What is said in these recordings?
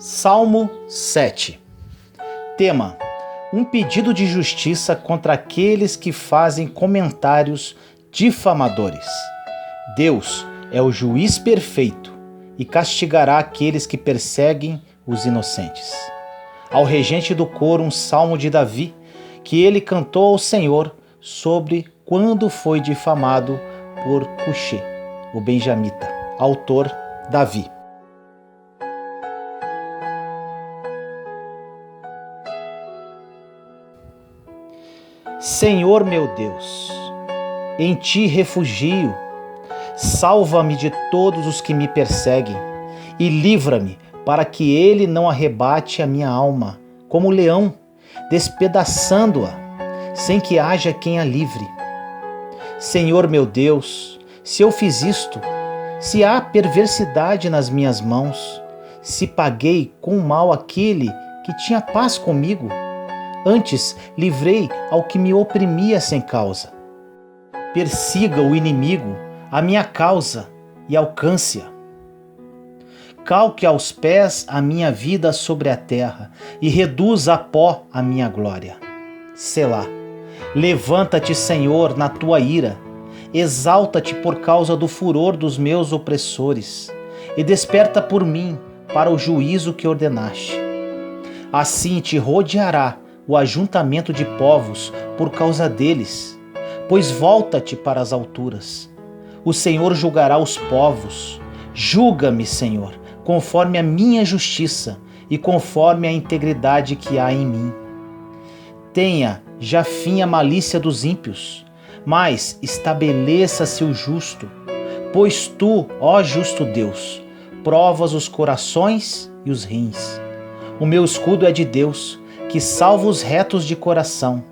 Salmo 7. Tema: um pedido de justiça contra aqueles que fazem comentários difamadores. Deus é o juiz perfeito e castigará aqueles que perseguem os inocentes. Ao regente do coro, um salmo de Davi, que ele cantou ao Senhor sobre quando foi difamado por Cuxê, o benjamita. Autor: Davi. Senhor meu Deus, em ti refugio, salva-me de todos os que me perseguem e livra-me para que ele não arrebate a minha alma, como o leão, despedaçando-a, sem que haja quem a livre. Senhor meu Deus, se eu fiz isto, se há perversidade nas minhas mãos, se paguei com mal aquele que tinha paz comigo, antes livrei ao que me oprimia sem causa. Persiga o inimigo a minha causa e alcance-a. Calque aos pés a minha vida sobre a terra e reduza a pó a minha glória. Selá. Levanta-te, Senhor, na tua ira. Exalta-te por causa do furor dos meus opressores e desperta por mim para o juízo que ordenaste. Assim te rodeará o ajuntamento de povos por causa deles, pois volta-te para as alturas. O Senhor julgará os povos. Julga-me, Senhor, conforme a minha justiça e conforme a integridade que há em mim. Tenha já fim a malícia dos ímpios, mas estabeleça-se o justo, pois tu, ó justo Deus, provas os corações e os rins. O meu escudo é de Deus, que salva os retos de coração.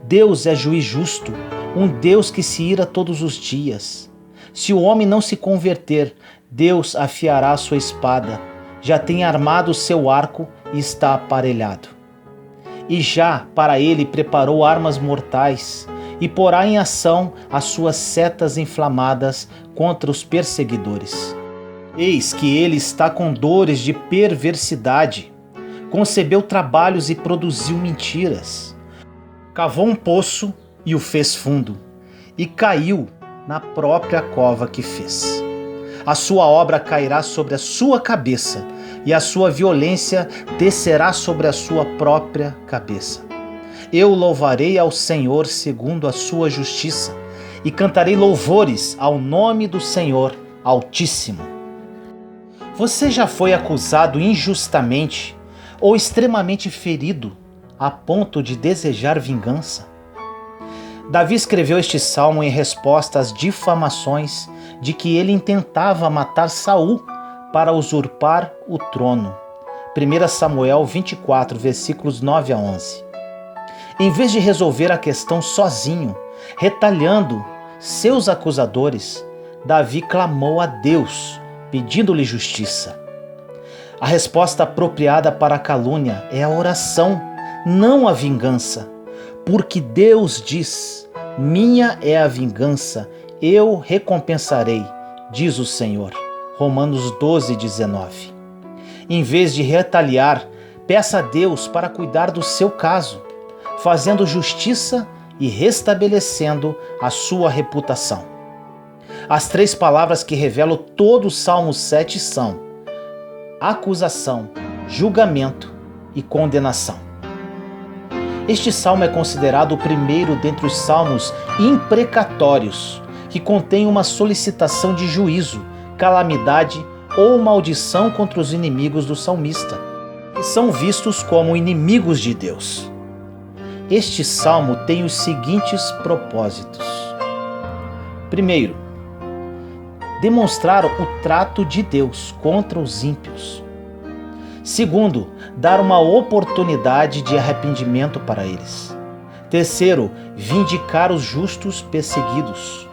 Deus é juiz justo, um Deus que se ira todos os dias. Se o homem não se converter, Deus afiará a sua espada, já tem armado o seu arco e está aparelhado. E já para ele preparou armas mortais, e porá em ação as suas setas inflamadas contra os perseguidores. Eis que ele está com dores de perversidade, concebeu trabalhos e produziu mentiras. Cavou um poço e o fez fundo, e caiu na própria cova que fez. A sua obra cairá sobre a sua cabeça, e a sua violência descerá sobre a sua própria cabeça. Eu louvarei ao Senhor segundo a sua justiça, e cantarei louvores ao nome do Senhor Altíssimo. Você já foi acusado injustamente ou extremamente ferido a ponto de desejar vingança? Davi escreveu este salmo em resposta às difamações de que ele intentava matar Saul para usurpar o trono. 1 Samuel 24, versículos 9 a 11. Em vez de resolver a questão sozinho, retalhando seus acusadores, Davi clamou a Deus, pedindo-lhe justiça. A resposta apropriada para a calúnia é a oração, não a vingança, porque Deus diz: minha é a vingança, eu recompensarei, diz o Senhor. Romanos 12, 19. Em vez de retaliar, peça a Deus para cuidar do seu caso, fazendo justiça e restabelecendo a sua reputação. As três palavras que revelam todo o Salmo 7 são acusação, julgamento e condenação. Este salmo é considerado o primeiro dentre os salmos imprecatórios, que contém uma solicitação de juízo, calamidade ou maldição contra os inimigos do salmista, que são vistos como inimigos de Deus. Este salmo tem os seguintes propósitos. Primeiro, demonstrar o trato de Deus contra os ímpios. Segundo, dar uma oportunidade de arrependimento para eles. Terceiro, vindicar os justos perseguidos.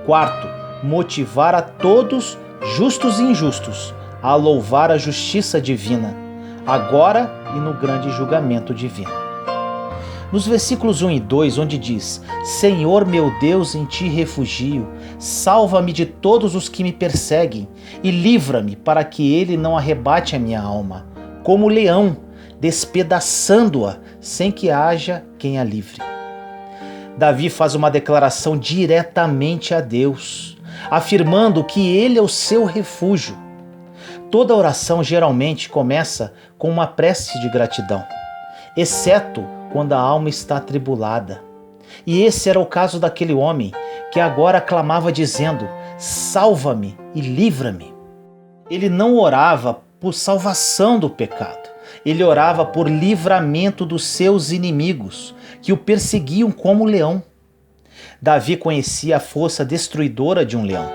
Quarto, motivar a todos, justos e injustos, a louvar a justiça divina, agora e no grande julgamento divino. Nos versículos 1 e 2, onde diz: Senhor meu Deus, em ti refugio, salva-me de todos os que me perseguem e livra-me para que ele não arrebate a minha alma, como leão, despedaçando-a sem que haja quem a livre. Davi faz uma declaração diretamente a Deus, afirmando que ele é o seu refúgio. Toda oração geralmente começa com uma prece de gratidão, exceto quando a alma está atribulada. E esse era o caso daquele homem que agora clamava dizendo: salva-me e livra-me. Ele não orava por salvação do pecado, ele orava por livramento dos seus inimigos, que o perseguiam como leão. Davi conhecia a força destruidora de um leão.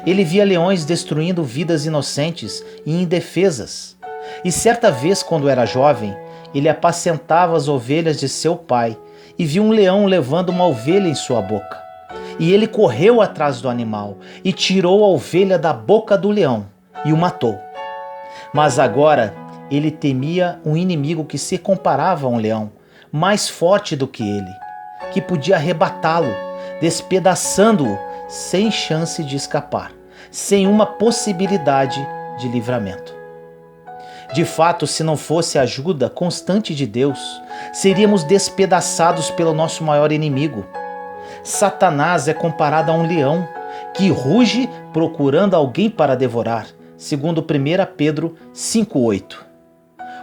Ele via leões destruindo vidas inocentes e indefesas. E certa vez, quando era jovem, ele apacentava as ovelhas de seu pai e viu um leão levando uma ovelha em sua boca. E ele correu atrás do animal e tirou a ovelha da boca do leão e o matou. Mas agora ele temia um inimigo que se comparava a um leão, mais forte do que ele, que podia arrebatá-lo, despedaçando-o sem chance de escapar, sem uma possibilidade de livramento. De fato, se não fosse a ajuda constante de Deus, seríamos despedaçados pelo nosso maior inimigo. Satanás é comparado a um leão que ruge procurando alguém para devorar, segundo 1 Pedro 5,8.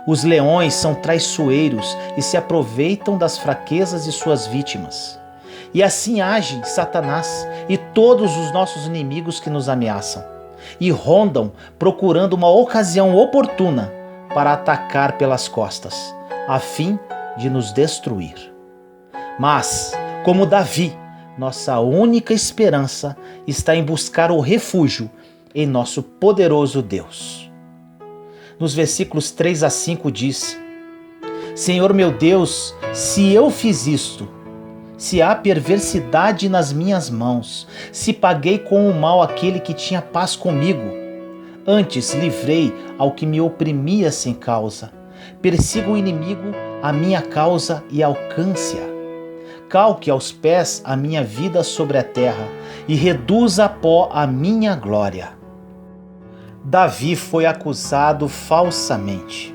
Os leões são traiçoeiros e se aproveitam das fraquezas de suas vítimas. E assim age Satanás e todos os nossos inimigos que nos ameaçam, e rondam procurando uma ocasião oportuna para atacar pelas costas, a fim de nos destruir. Mas, como Davi, nossa única esperança está em buscar o refúgio em nosso poderoso Deus. Nos versículos 3 a 5 diz: Senhor meu Deus, se eu fiz isto, se há perversidade nas minhas mãos, se paguei com o mal aquele que tinha paz comigo, antes livrei ao que me oprimia sem causa, persiga o inimigo a minha causa e alcance-a. Calque aos pés a minha vida sobre a terra e reduza a pó a minha glória. Davi foi acusado falsamente.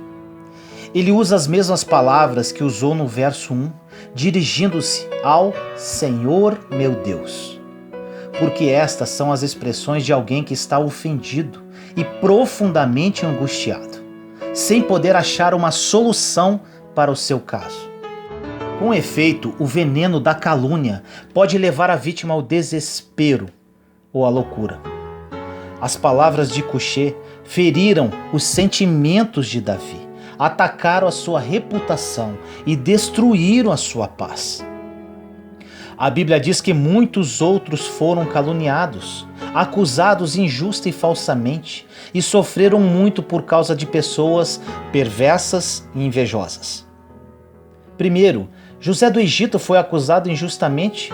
Ele usa as mesmas palavras que usou no verso 1, dirigindo-se ao Senhor meu Deus. Porque estas são as expressões de alguém que está ofendido e profundamente angustiado, sem poder achar uma solução para o seu caso. Com efeito, o veneno da calúnia pode levar a vítima ao desespero ou à loucura. As palavras de Cushê feriram os sentimentos de Davi, atacaram a sua reputação e destruíram a sua paz. A Bíblia diz que muitos outros foram caluniados, acusados injusta e falsamente, e sofreram muito por causa de pessoas perversas e invejosas. Primeiro, José do Egito foi acusado injustamente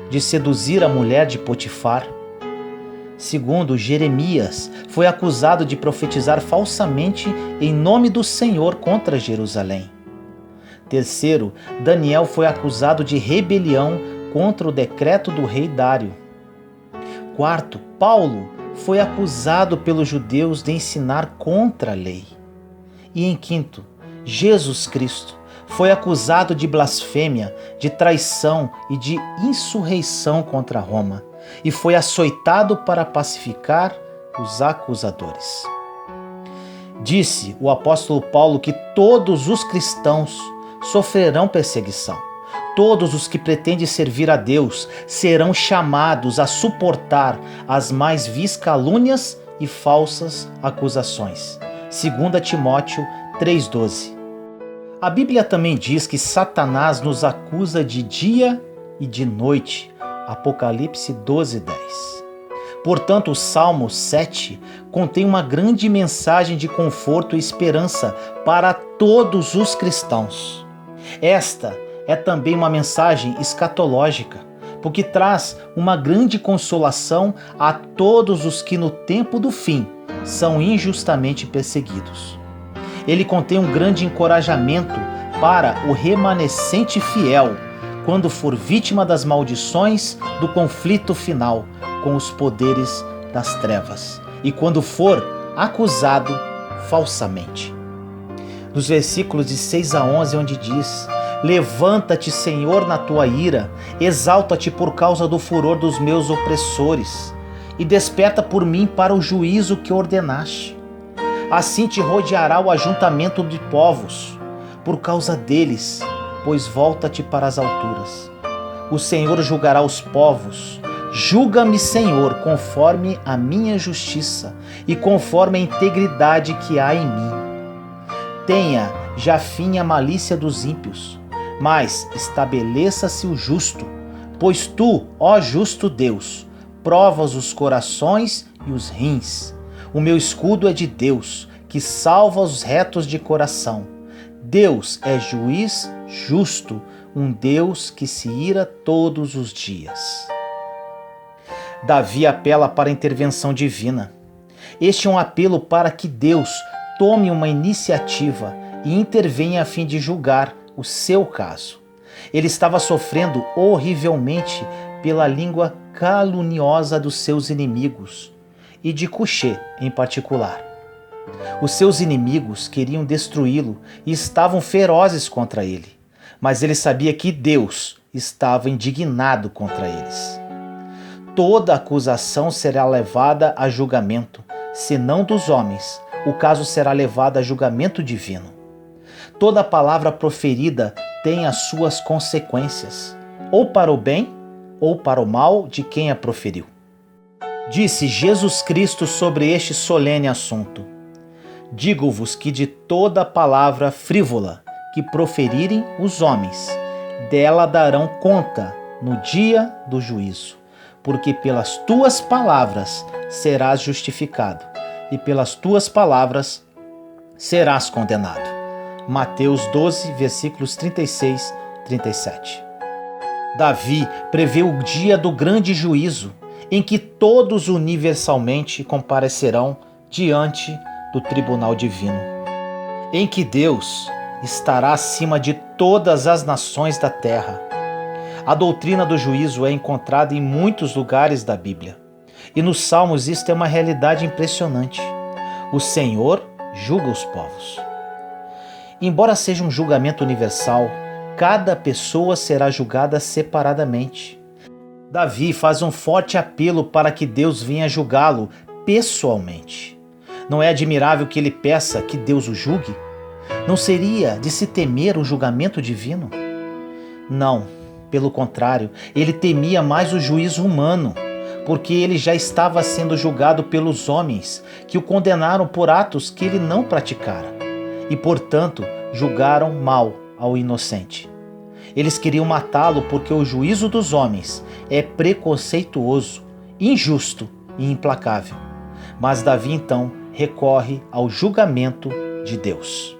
de seduzir a mulher de Potifar. Segundo, Jeremias foi acusado de profetizar falsamente em nome do Senhor contra Jerusalém. Terceiro, Daniel foi acusado de rebelião contra o decreto do rei Dário. Quarto, Paulo foi acusado pelos judeus de ensinar contra a lei. E em quinto, Jesus Cristo foi acusado de blasfêmia, de traição e de insurreição contra Roma, e foi açoitado para pacificar os acusadores. Disse o apóstolo Paulo que todos os cristãos sofrerão perseguição. Todos os que pretendem servir a Deus serão chamados a suportar as mais vis calúnias e falsas acusações. 2 Timóteo 3,12. A Bíblia também diz que Satanás nos acusa de dia e de noite. Apocalipse 12:10. Portanto, o Salmo 7 contém uma grande mensagem de conforto e esperança para todos os cristãos. Esta é também uma mensagem escatológica, porque traz uma grande consolação a todos os que no tempo do fim são injustamente perseguidos. Ele contém um grande encorajamento para o remanescente fiel, quando for vítima das maldições do conflito final com os poderes das trevas e quando for acusado falsamente. Nos versículos de 6 a 11, onde diz: levanta-te, Senhor, na tua ira, exalta-te por causa do furor dos meus opressores, e desperta por mim para o juízo que ordenaste. Assim te rodeará o ajuntamento de povos, por causa deles, pois volta-te para as alturas. O Senhor julgará os povos. Julga-me, Senhor, conforme a minha justiça e conforme a integridade que há em mim. Tenha já fim a malícia dos ímpios, mas estabeleça-se o justo, pois tu, ó justo Deus, provas os corações e os rins. O meu escudo é de Deus, que salva os retos de coração. Deus é juiz justo, um Deus que se ira todos os dias. Davi apela para a intervenção divina. Este é um apelo para que Deus tome uma iniciativa e intervenha a fim de julgar o seu caso. Ele estava sofrendo horrivelmente pela língua caluniosa dos seus inimigos, e de Cuxê em particular. Os seus inimigos queriam destruí-lo e estavam ferozes contra ele, mas ele sabia que Deus estava indignado contra eles. Toda acusação será levada a julgamento, se não dos homens, o caso será levado a julgamento divino. Toda palavra proferida tem as suas consequências, ou para o bem, ou para o mal de quem a proferiu. Disse Jesus Cristo sobre este solene assunto: digo-vos que de toda palavra frívola que proferirem os homens, dela darão conta no dia do juízo. Porque pelas tuas palavras serás justificado, e pelas tuas palavras serás condenado. Mateus 12, versículos 36 e 37. Davi prevê o dia do grande juízo, em que todos universalmente comparecerão diante do tribunal divino, em que Deus estará acima de todas as nações da terra. A doutrina do juízo é encontrada em muitos lugares da Bíblia, e nos Salmos isto é uma realidade impressionante. O Senhor julga os povos. Embora seja um julgamento universal, cada pessoa será julgada separadamente. Davi faz um forte apelo para que Deus venha julgá-lo pessoalmente. Não é admirável que ele peça que Deus o julgue? Não seria de se temer o julgamento divino? Não. Pelo contrário, ele temia mais o juízo humano, porque ele já estava sendo julgado pelos homens, que o condenaram por atos que ele não praticara, e, portanto, julgaram mal ao inocente. Eles queriam matá-lo porque o juízo dos homens é preconceituoso, injusto e implacável. Mas Davi, então, recorre ao julgamento de Deus.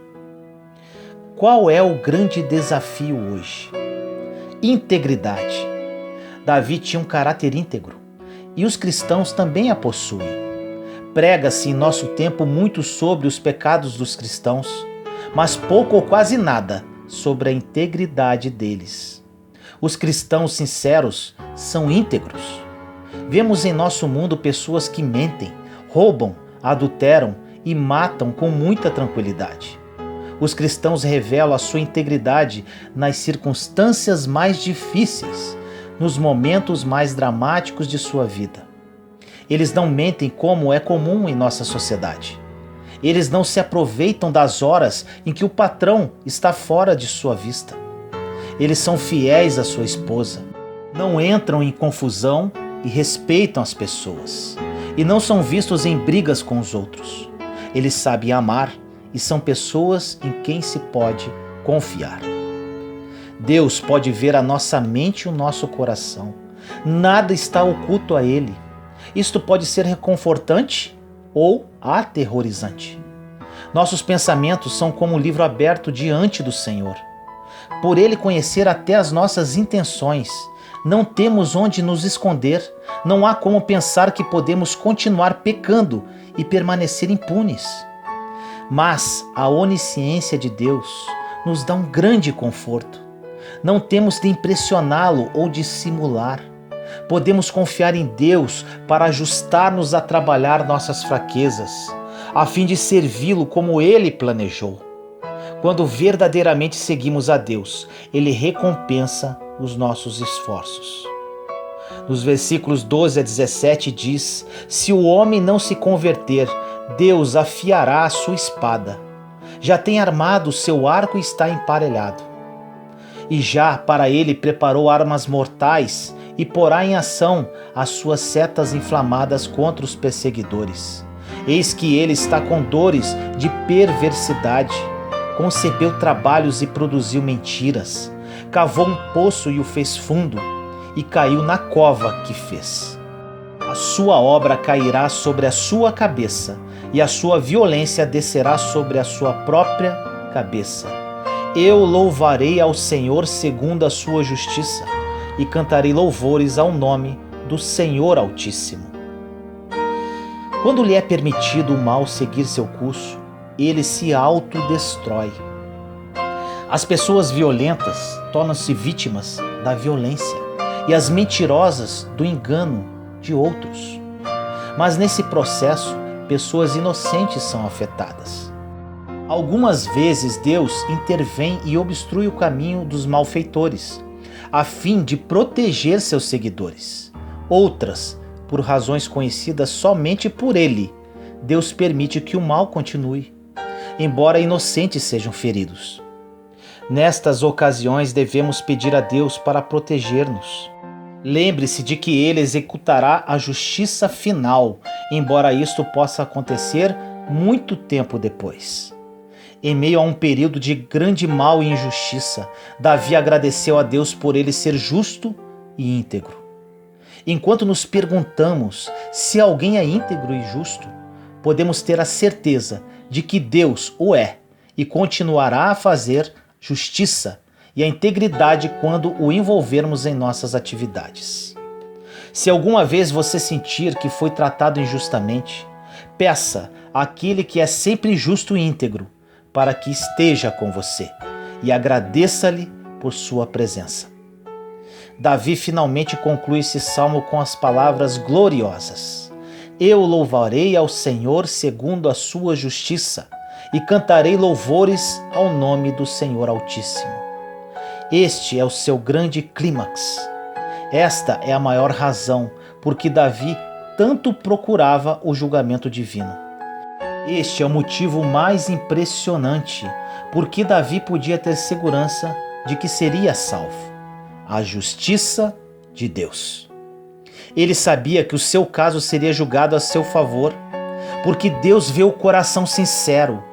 Qual é o grande desafio hoje? Integridade. Davi tinha um caráter íntegro, e os cristãos também a possuem. Prega-se em nosso tempo muito sobre os pecados dos cristãos, mas pouco ou quase nada sobre a integridade deles. Os cristãos sinceros são íntegros. Vemos em nosso mundo pessoas que mentem, roubam, adulteram e matam com muita tranquilidade. Os cristãos revelam a sua integridade nas circunstâncias mais difíceis, nos momentos mais dramáticos de sua vida. Eles não mentem como é comum em nossa sociedade. Eles não se aproveitam das horas em que o patrão está fora de sua vista. Eles são fiéis à sua esposa, não entram em confusão e respeitam as pessoas, e não são vistos em brigas com os outros. Eles sabem amar e são pessoas em quem se pode confiar. Deus pode ver a nossa mente e o nosso coração. Nada está oculto a Ele. Isto pode ser reconfortante ou aterrorizante. Nossos pensamentos são como um livro aberto diante do Senhor. Por Ele conhecer até as nossas intenções, não temos onde nos esconder. Não há como pensar que podemos continuar pecando e permanecer impunes. Mas a onisciência de Deus nos dá um grande conforto. Não temos de impressioná-lo ou de simular. Podemos confiar em Deus para ajustar-nos a trabalhar nossas fraquezas, a fim de servi-lo como Ele planejou. Quando verdadeiramente seguimos a Deus, Ele recompensa os nossos esforços. Nos versículos 12 a 17 diz: se o homem não se converter, Deus afiará a sua espada. Já tem armado o seu arco e está emparelhado. E já para ele preparou armas mortais e porá em ação as suas setas inflamadas contra os perseguidores. Eis que ele está com dores de perversidade, concebeu trabalhos e produziu mentiras, cavou um poço e o fez fundo, e caiu na cova que fez. A sua obra cairá sobre a sua cabeça, e a sua violência descerá sobre a sua própria cabeça. Eu louvarei ao Senhor segundo a sua justiça, e cantarei louvores ao nome do Senhor Altíssimo. Quando lhe é permitido o mal seguir seu curso, ele se autodestrói. As pessoas violentas tornam-se vítimas da violência e as mentirosas do engano de outros. Mas nesse processo, pessoas inocentes são afetadas. Algumas vezes Deus intervém e obstrui o caminho dos malfeitores, a fim de proteger seus seguidores. Outras, por razões conhecidas somente por Ele, Deus permite que o mal continue, embora inocentes sejam feridos. Nestas ocasiões devemos pedir a Deus para proteger-nos. Lembre-se de que Ele executará a justiça final, embora isto possa acontecer muito tempo depois. Em meio a um período de grande mal e injustiça, Davi agradeceu a Deus por ele ser justo e íntegro. Enquanto nos perguntamos se alguém é íntegro e justo, podemos ter a certeza de que Deus o é e continuará a fazer justiça e a integridade quando o envolvermos em nossas atividades. Se alguma vez você sentir que foi tratado injustamente, peça àquele que é sempre justo e íntegro para que esteja com você e agradeça-lhe por sua presença. Davi finalmente conclui esse salmo com as palavras gloriosas: eu louvarei ao Senhor segundo a sua justiça e cantarei louvores ao nome do Senhor Altíssimo. Este é o seu grande clímax. Esta é a maior razão por que Davi tanto procurava o julgamento divino. Este é o motivo mais impressionante por que Davi podia ter segurança de que seria salvo: a justiça de Deus. Ele sabia que o seu caso seria julgado a seu favor, porque Deus vê o coração sincero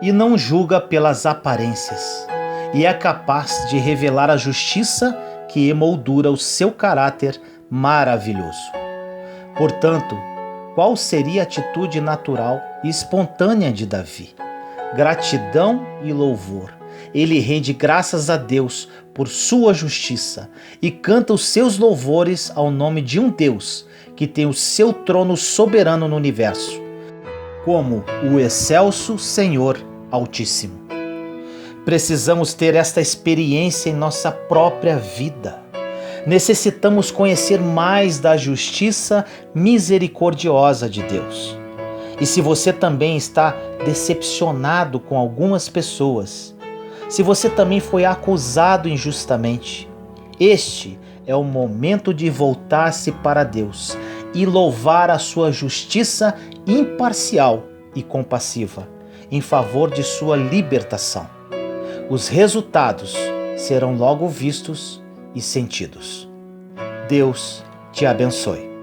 e não julga pelas aparências, e é capaz de revelar a justiça que emoldura o seu caráter maravilhoso. Portanto, qual seria a atitude natural e espontânea de Davi? Gratidão e louvor. Ele rende graças a Deus por sua justiça e canta os seus louvores ao nome de um Deus que tem o seu trono soberano no universo, como o excelso Senhor Altíssimo. Precisamos ter esta experiência em nossa própria vida. Necessitamos conhecer mais da justiça misericordiosa de Deus. E se você também está decepcionado com algumas pessoas, se você também foi acusado injustamente, este é o momento de voltar-se para Deus e louvar a sua justiça imparcial e compassiva em favor de sua libertação. Os resultados serão logo vistos e sentidos. Deus te abençoe.